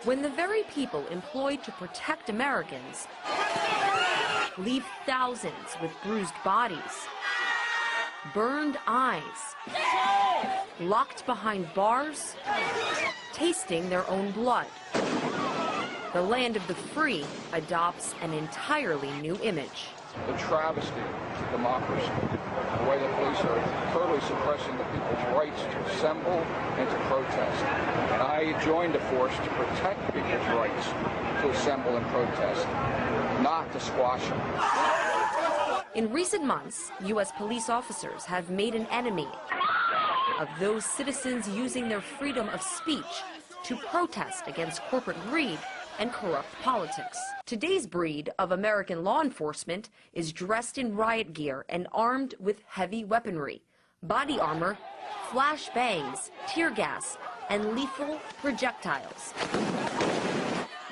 when the very people employed to protect Americans leave thousands with bruised bodies, burned eyes, locked behind bars, tasting their own blood. The land of the free adopts an entirely new image. The travesty of democracy, the way the police are totally suppressing the people's rights to assemble and to protest. And I joined the force to protect people's rights to assemble and protest, not to squash them. In recent months, U.S. police officers have made an enemy of those citizens using their freedom of speech to protest against corporate greed and corrupt politics. Today's breed of American law enforcement is dressed in riot gear and armed with heavy weaponry, body armor, flash bangs, tear gas, and lethal projectiles.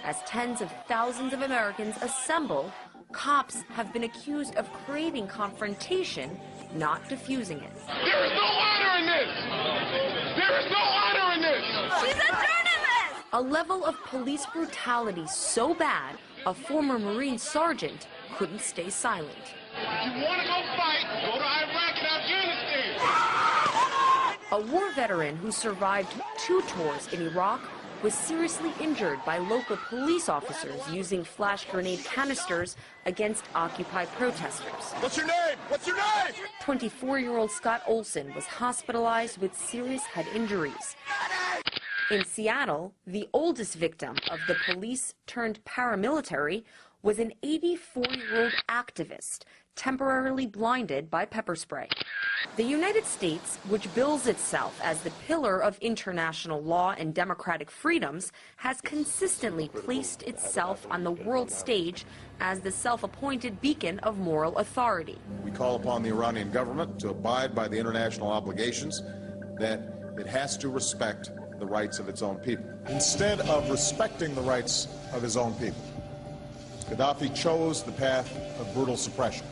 As tens of thousands of Americans assemble, cops have been accused of creating confrontation, not diffusing it. There is no honor in this! There is no honor in this! She's a journalist! A level of police brutality so bad, a former Marine sergeant couldn't stay silent. If you want to go fight, go to Iraq and Afghanistan! A war veteran who survived 2 tours in Iraq was seriously injured by local police officers using flash grenade canisters against Occupy protesters. What's your name? What's your name? 24-year-old Scott Olson was hospitalized with serious head injuries. In Seattle, the oldest victim of the police-turned-paramilitary was an 84-year-old activist temporarily blinded by pepper spray. The United States, which bills itself as the pillar of international law and democratic freedoms, has consistently placed itself on the world stage as the self-appointed beacon of moral authority. We call upon the Iranian government to abide by the international obligations that it has to respect the rights of its own people. Instead of respecting the rights of his own people, Gaddafi chose the path of brutal suppression.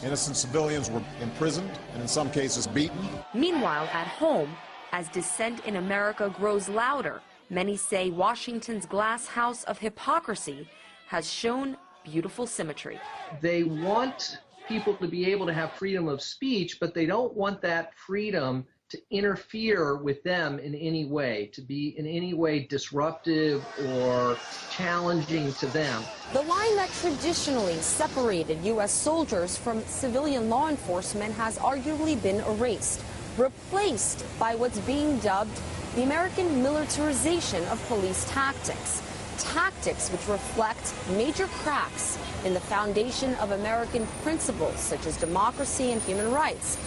Innocent civilians were imprisoned and in some cases beaten. Meanwhile, at home, as dissent in America grows louder, many say Washington's glass house of hypocrisy has shown beautiful symmetry. They want people to be able to have freedom of speech, but they don't want that freedom to interfere with them in any way, to be in any way disruptive or challenging to them. The line that traditionally separated U.S. soldiers from civilian law enforcement has arguably been erased, replaced by what's being dubbed the American militarization of police tactics. Tactics which reflect major cracks in the foundation of American principles such as democracy and human rights.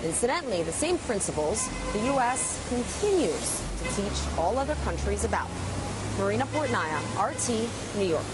Incidentally, the same principles the U.S. continues to teach all other countries about. Marina Portnaya, RT, New York.